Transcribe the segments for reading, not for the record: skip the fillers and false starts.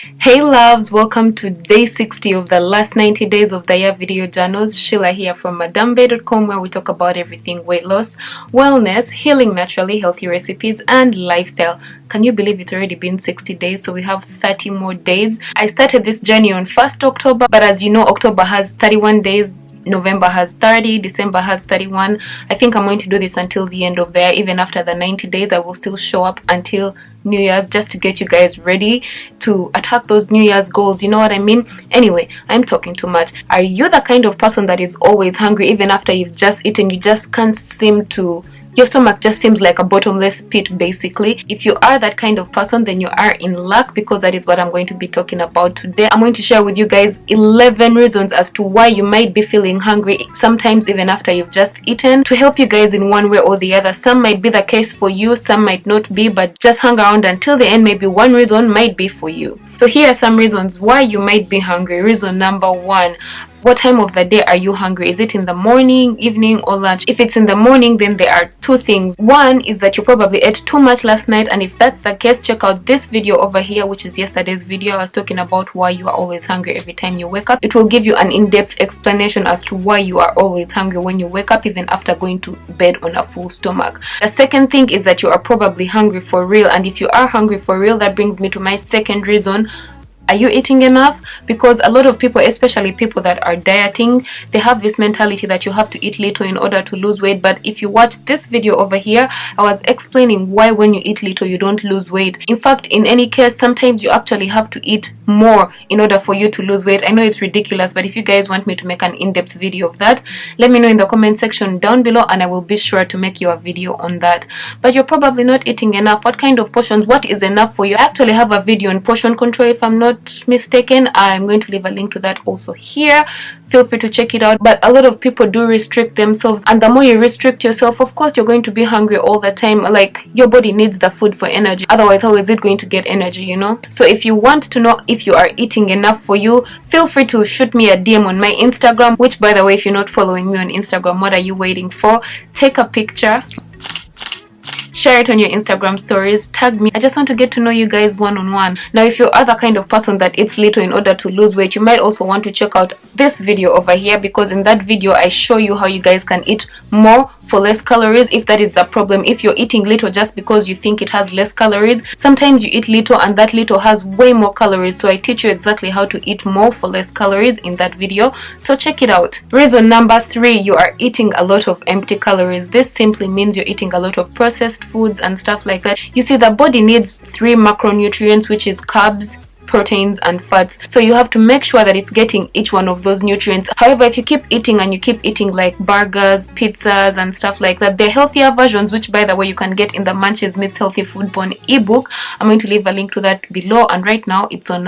Hey loves, welcome to day 60 of the last 90 days of the year video journals. Sheila here from madambay.com, where we talk about everything weight loss, wellness, healing naturally, healthy recipes, and lifestyle. Can you believe it's already been 60 days? So we have 30 more days. I started this journey on 1st October, but as you know, October has 31 days. November has 30, December has 31. I think I'm going to do this until the end of the year. Even after the 90 days, I will still show up until New Year's, just to get you guys ready to attack those New Year's goals. You know what I mean? Anyway, I'm talking too much. Are you the kind of person that is always hungry even after you've just eaten? You just can't seem to, your stomach just seems like a bottomless pit, basically. If you are that kind of person, then you are in luck, because that is what I'm going to be talking about today. I'm going to share with you guys 11 reasons as to why you might be feeling hungry, sometimes even after you've just eaten, to help you guys in one way or the other. Some might be the case for you, some might not be, but just hang around until the end. Maybe one reason might be for you. So here are some reasons why you might be hungry. Reason number one: what time of the day are you hungry? Is it in the morning, evening, or lunch? If it's in the morning, then there are two things. One is that you probably ate too much last night, and if that's the case, check out this video over here, which is yesterday's video. I was talking about why you are always hungry every time you wake up. It will give you an in-depth explanation as to why you are always hungry when you wake up, even after going to bed on a full stomach. The second thing is that you are probably hungry for real, and if you are hungry for real, that brings me to my second reason. Are you eating enough? Because a lot of people, especially people that are dieting, they have this mentality that you have to eat little in order to lose weight. But if you watch this video over here, I was explaining why when you eat little you don't lose weight. In fact, in any case, sometimes you actually have to eat more in order for you to lose weight. I know it's ridiculous, but if you guys want me to make an in-depth video of that, let me know in the comment section down below, and I will be sure to make you a video on that. But you're probably not eating enough. What kind of portions? What is enough for you? I actually have a video on portion control, if I'm not mistaken. I'm going to leave a link to that also here. Feel free to check it out. But a lot of people do restrict themselves, and the more you restrict yourself, of course you're going to be hungry all the time. Like, your body needs the food for energy, otherwise how is it going to get energy, you know? So if you want to know if you are eating enough for you, feel free to shoot me a DM on my Instagram, which, by the way, if you're not following me on Instagram, what are you waiting for? Take a picture, share it on your Instagram stories, tag me. I just want to get to know you guys one-on-one. Now, if you are the kind of person that eats little in order to lose weight, you might also want to check out this video over here, because in that video I show you how you guys can eat more for less calories, if that is the problem. If you're eating little just because you think it has less calories, sometimes you eat little and that little has way more calories. So I teach you exactly how to eat more for less calories in that video, so check it out. Reason number three: you are eating a lot of empty calories. This simply means you're eating a lot of processed foods and stuff like that. You see, the body needs 3 macronutrients, which is carbs, proteins, and fats. So you have to make sure that it's getting each one of those nutrients. However, if you keep eating and you keep eating like burgers, pizzas, and stuff like that, they're healthier versions, which, by the way, you can get in the Munchies Meets Healthy Food Porn ebook. I'm going to leave a link to that below, and right now it's on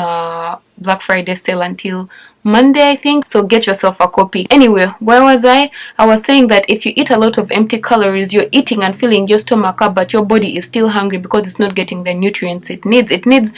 Black Friday sale until Monday, I think, so get yourself a copy. Anyway, where was I? I was saying that if you eat a lot of empty calories, you're eating and filling your stomach up, but your body is still hungry because it's not getting the nutrients it needs. It needs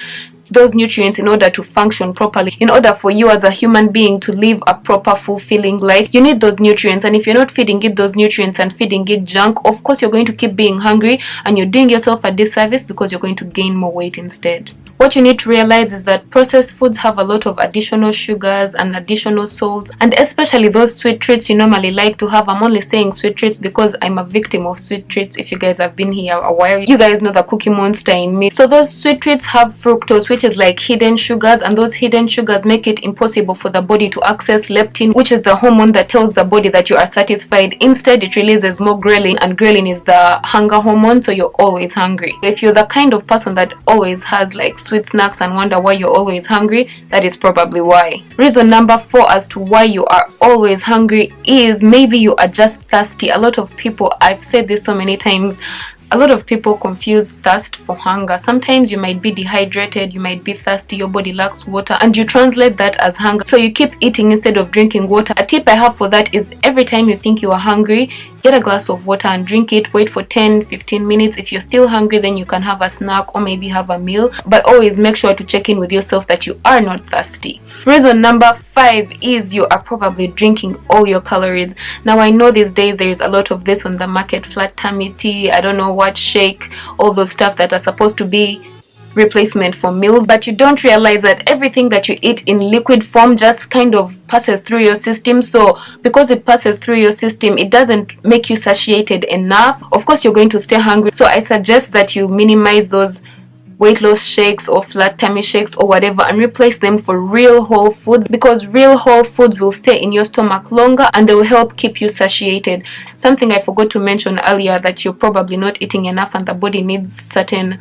those nutrients in order to function properly. In order for you as a human being to live a proper, fulfilling life, you need those nutrients. And if you're not feeding it those nutrients and feeding it junk, of course you're going to keep being hungry, and you're doing yourself a disservice, because you're going to gain more weight instead. What you need to realize is that processed foods have a lot of additional sugars and additional salts, and especially those sweet treats you normally like to have. I'm only saying sweet treats because I'm a victim of sweet treats. If you guys have been here a while, you guys know the cookie monster in me. So those sweet treats have fructose, which is like hidden sugars, and those hidden sugars make it impossible for the body to access leptin, which is the hormone that tells the body that you are satisfied. Instead, it releases more ghrelin, and ghrelin is the hunger hormone, so you're always hungry. If you're the kind of person that always has like sweet snacks and wonder why you're always hungry, that is probably why. Reason number 4 as to why you are always hungry is maybe you are just thirsty. A lot of people, I've said this so many times, a lot of people confuse thirst for hunger. Sometimes you might be dehydrated, you might be thirsty, your body lacks water, and you translate that as hunger. So you keep eating instead of drinking water. A tip I have for that is, every time you think you are hungry, get a glass of water and drink it. Wait for 10-15 minutes. If you're still hungry, then you can have a snack or maybe have a meal, but always make sure to check in with yourself that you are not thirsty. Reason number 5 is you are probably drinking all your calories. Now, I know these days there is a lot of this on the market, flat tummy tea, I don't know what, shake, all those stuff that are supposed to be replacement for meals, but you don't realize that everything that you eat in liquid form just kind of passes through your system. So because it passes through your system, it doesn't make you satiated enough. Of course, you're going to stay hungry. So I suggest that you minimize those weight loss shakes or flat tummy shakes or whatever, and replace them for real whole foods, because real whole foods will stay in your stomach longer and they will help keep you satiated. Something I forgot to mention earlier, that you're probably not eating enough and the body needs certain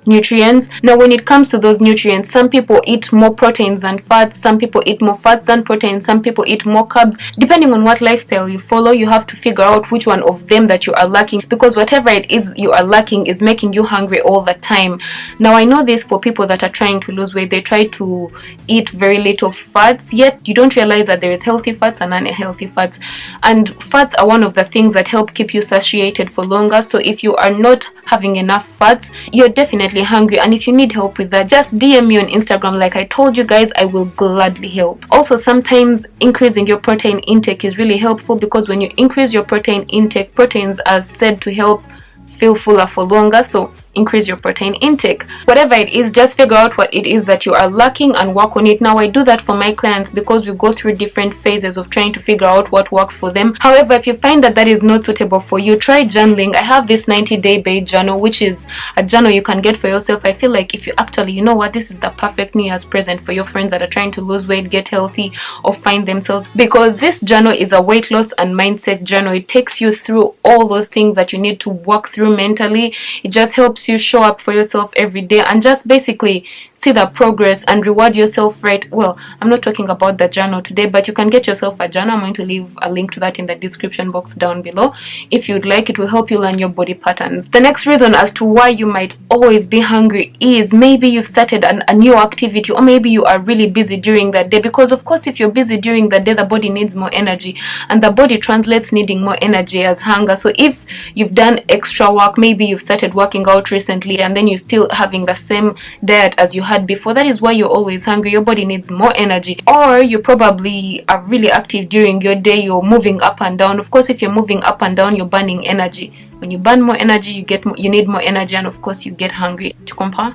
nutrients. Now when it comes to those nutrients, some people eat more proteins than fats, some people eat more fats than proteins, some people eat more carbs. Depending on what lifestyle you follow, you have to figure out which one of them that you are lacking, because whatever it is you are lacking is making you hungry all the time. Now I know this for people that are trying to lose weight, they try to eat very little fats, yet you don't realize that there is healthy fats and unhealthy fats, and fats are one of the things that help keep you satiated for longer. So if you are not having enough fats, you're definitely hungry, and if you need help with that, just DM me on Instagram. Like I told you guys, I will gladly help. Also, sometimes increasing your protein intake is really helpful, because when you increase your protein intake, proteins are said to help feel fuller for longer. So increase your protein intake. Whatever it is, just figure out what it is that you are lacking and work on it. Now I do that for my clients because we go through different phases of trying to figure out what works for them. However, if you find that that is not suitable for you, try journaling. I have this 90-day bait journal, which is a journal you can get for yourself. I feel like if you actually, you know what, this is the perfect New Year's present for your friends that are trying to lose weight, get healthy, or find themselves, because this journal is a weight loss and mindset journal. It takes you through all those things that you need to work through mentally. It just helps you show up for yourself every day and just basically see the progress and reward yourself, right? Well, I'm not talking about the journal today, but you can get yourself a journal. I'm going to leave a link to that in the description box down below if you'd like. It will help you learn your body patterns. The next reason as to why you might always be hungry is maybe you've started a new activity, or maybe you are really busy during the day, because of course if you're busy during the day, the body needs more energy, and the body translates needing more energy as hunger. So if you've done extra work, maybe you've started working out recently and then you're still having the same diet as you had before, that is why you're always hungry. Your body needs more energy. Or you probably are really active during your day, you're moving up and down. Of course if you're moving up and down, you're burning energy. When you burn more energy, you need more energy, and of course you get hungry. To compare.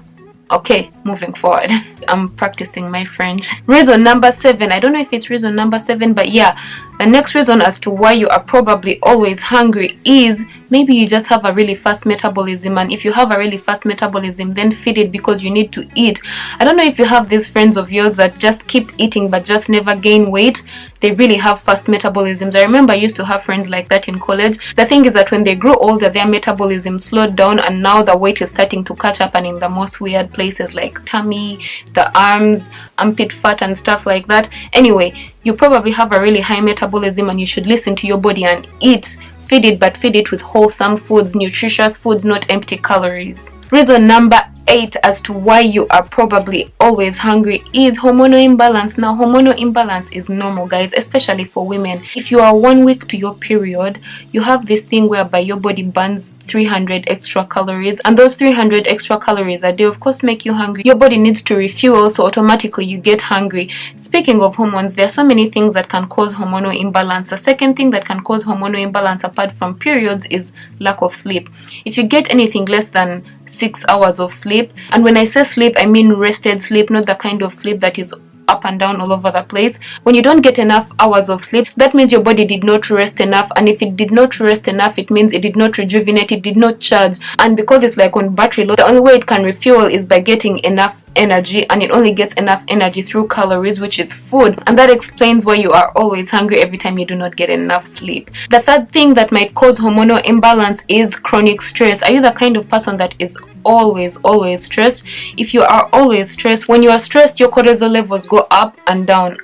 Okay, moving forward. I'm practicing my French. Reason number 7. I don't know if it's reason number 7, but yeah, the next reason as to why you are probably always hungry is maybe you just have a really fast metabolism, and if you have a really fast metabolism, then feed it, because you need to eat. I don't know if you have these friends of yours that just keep eating but just never gain weight. They really have fast metabolisms. I remember I used to have friends like that in college. The thing is that when they grew older, their metabolism slowed down, and now the weight is starting to catch up, and in the most weird places like tummy, the arms, armpit fat and stuff like that. Anyway, you probably have a really high metabolism, and you should listen to your body and eat. Feed it, but feed it with wholesome foods, nutritious foods, not empty calories. Reason number 8 as to why you are probably always hungry is hormonal imbalance. Now hormonal imbalance is normal, guys, especially for women. If you are 1 week to your period, you have this thing whereby your body burns 300 extra calories, and those 300 extra calories a day of course make you hungry. Your body needs to refuel, so automatically you get hungry. Speaking of hormones, there are so many things that can cause hormonal imbalance. The second thing that can cause hormonal imbalance apart from periods is lack of sleep. If you get anything less than 6 hours of sleep, and when I say sleep, I mean rested sleep, not the kind of sleep that is up and down all over the place. When you don't get enough hours of sleep, that means your body did not rest enough, and if it did not rest enough, it means it did not rejuvenate, it did not charge. And because it's like on battery load, the only way it can refuel is by getting enough energy, and it only gets enough energy through calories, which is food, and that explains why you are always hungry every time you do not get enough sleep. The third thing that might cause hormonal imbalance is chronic stress. Are you the kind of person that is always stressed? If you are always stressed, when you are stressed, your cortisol levels go up and down.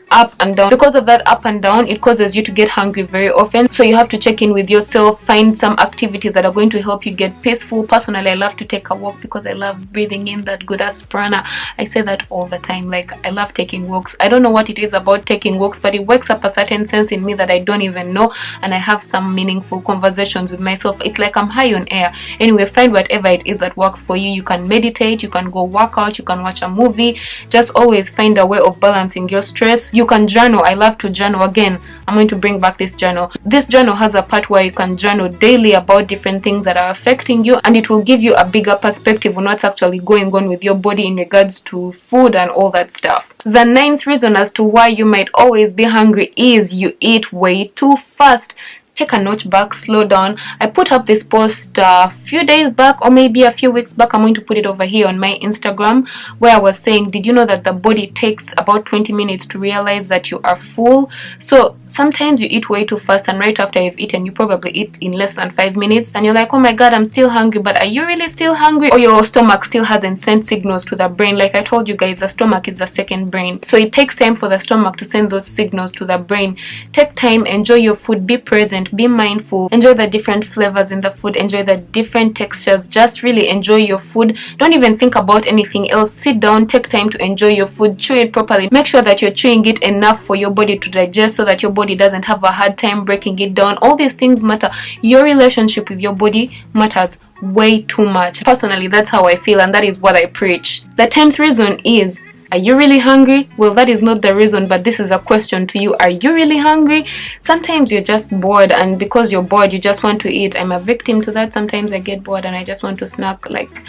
Because of that up and down, it causes you to get hungry very often. So you have to check in with yourself, find some activities that are going to help you get peaceful. Personally, I love to take a walk because I love breathing in that good ass prana. I say that all the time. Like, I love taking walks. I don't know what it is about taking walks, but it wakes up a certain sense in me that I don't even know, and I have some meaningful conversations with myself. It's like I'm high on air. Anyway, find whatever it is that works for you. You can meditate, you can go work out, you can watch a movie. Just always find a way of balancing your stress. You can journal. I love to journal. Again, I'm going to bring back this journal. This journal has a part where you can journal daily about different things that are affecting you, and it will give you a bigger perspective on what's actually going on with your body in regards to food and all that stuff. The 9th reason as to why you might always be hungry is you eat way too fast. Take a notch back, slow down. I put up this post a few days back, or maybe a few weeks back. I'm going to put it over here on my Instagram, where I was saying, did you know that the body takes about 20 minutes to realize that you are full? So sometimes you eat way too fast, and right after you've eaten, you probably eat in less than 5 minutes, and you're like, oh my god, I'm still hungry. But are you really still hungry? Or your stomach still hasn't sent signals to the brain? Like I told you guys, the stomach is the second brain, so it takes time for the stomach to send those signals to the brain. Take time, enjoy your food, be present, be mindful, enjoy the different flavors in the food, enjoy the different textures. Just really enjoy your food. Don't even think about anything else. Sit down, take time to enjoy your food, chew it properly. Make sure that you're chewing it enough for your body to digest, so that your body doesn't have a hard time breaking it down. All these things matter. Your relationship with your body matters way too much. Personally, that's how I feel, and that is what I preach. The 10th reason is, are you really hungry? Well, that is not the reason, but this is a question to you. Are you really hungry? Sometimes you're just bored, and because you're bored, you just want to eat. I'm a victim to that. Sometimes I get bored and I just want to snack like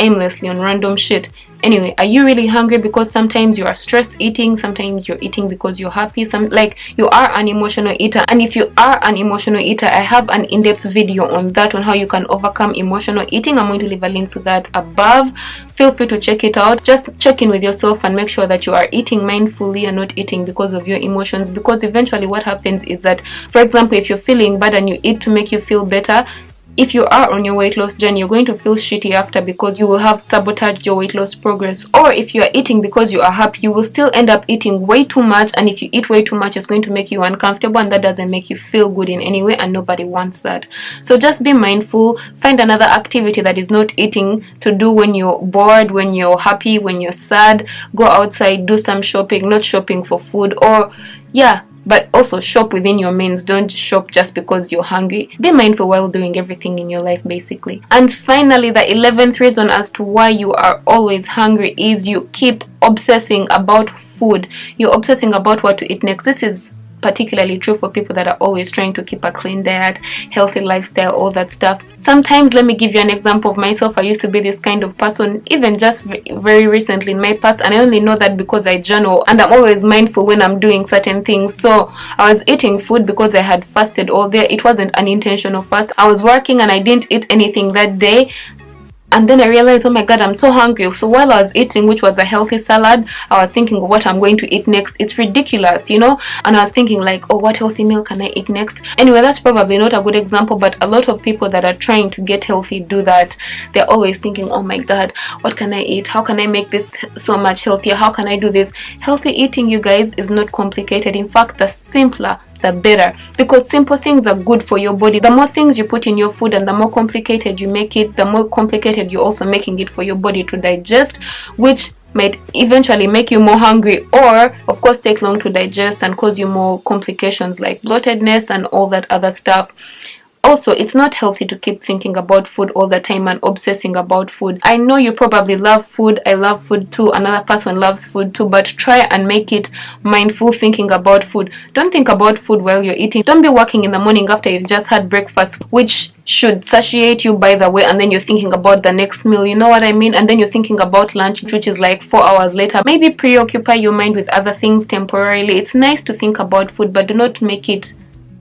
aimlessly on random shit. Anyway, are you really hungry? Because sometimes you are stress eating, sometimes you're eating because you're happy, like you are an emotional eater. And if you are an emotional eater, I have an in-depth video on that, on how you can overcome emotional eating. I'm going to leave a link to that above. Feel free to check it out. Just check in with yourself and make sure that you are eating mindfully and not eating because of your emotions, because eventually what happens is that, for example, if you're feeling bad and you eat to make you feel better, if you are on your weight loss journey, you're going to feel shitty after, because you will have sabotaged your weight loss progress. Or if you are eating because you are happy, you will still end up eating way too much, and if you eat way too much, it's going to make you uncomfortable, and that doesn't make you feel good in any way, and nobody wants that. So just be mindful. Find another activity that is not eating to do when you're bored, when you're happy, when you're sad. Go outside, do some shopping, not shopping for food, or yeah, but also shop within your means. Don't shop just because you're hungry. Be mindful while doing everything in your life, basically. And finally, the 11th reason as to why you are always hungry is you keep obsessing about food. You're obsessing about what to eat next. This is particularly true for people that are always trying to keep a clean diet, healthy lifestyle, all that stuff. Sometimes, let me give you an example of myself. I used to be this kind of person, even just very recently in my past, and I only know that because I journal, and I'm always mindful when I'm doing certain things. So I was eating food because I had fasted all day. It wasn't an intentional fast. I was working and I didn't eat anything that day. And then I realized, oh my god, I'm so hungry. So while I was eating, which was a healthy salad, I was thinking of what I'm going to eat next. It's ridiculous, you know? And I was thinking like, oh, what healthy meal can I eat next? Anyway, that's probably not a good example, but a lot of people that are trying to get healthy do that. They're always thinking, oh my god, what can I eat? How can I make this so much healthier? How can I do this? Healthy eating, you guys, is not complicated. In fact, the simpler the better, because simple things are good for your body. The more things you put in your food and the more complicated you make it, the more complicated you're also making it for your body to digest, which might eventually make you more hungry, or of course take long to digest and cause you more complications like bloatedness and all that other stuff. Also, it's not healthy to keep thinking about food all the time and obsessing about food. I know you probably love food. I love food too. Another person loves food too. But try and make it mindful thinking about food. Don't think about food while you're eating. Don't be working in the morning after you've just had breakfast, which should satiate you, by the way, and then you're thinking about the next meal. You know what I mean? And then you're thinking about lunch, which is like 4 hours later. Maybe preoccupy your mind with other things temporarily. It's nice to think about food, but do not make it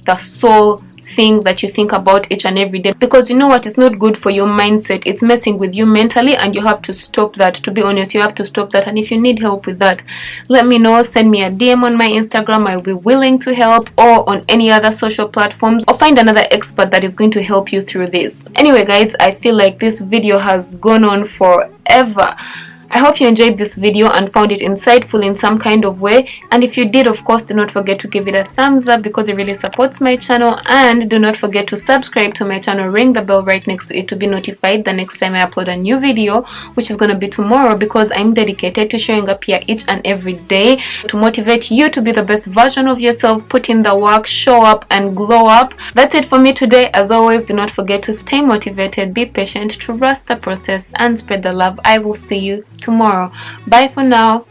the sole thing that you think about each and every day, because you know what, it's not good for your mindset. It's messing with you mentally, and you have to stop that. To be honest, you have to stop that. And if you need help with that, let me know. Send me a DM on my Instagram. I'll be willing to help, or on any other social platforms, or find another expert that is going to help you through this. Anyway guys, I feel like this video has gone on forever. I hope you enjoyed this video and found it insightful in some kind of way, and if you did, of course, do not forget to give it a thumbs up, because it really supports my channel. And do not forget to subscribe to my channel, ring the bell right next to it to be notified the next time I upload a new video, which is going to be tomorrow, because I'm dedicated to showing up here each and every day to motivate you to be the best version of yourself. Put in the work, show up, and glow up. That's it for me today. As always, do not forget to stay motivated, be patient, trust the process, and spread the love. I will see you tomorrow. Bye for now.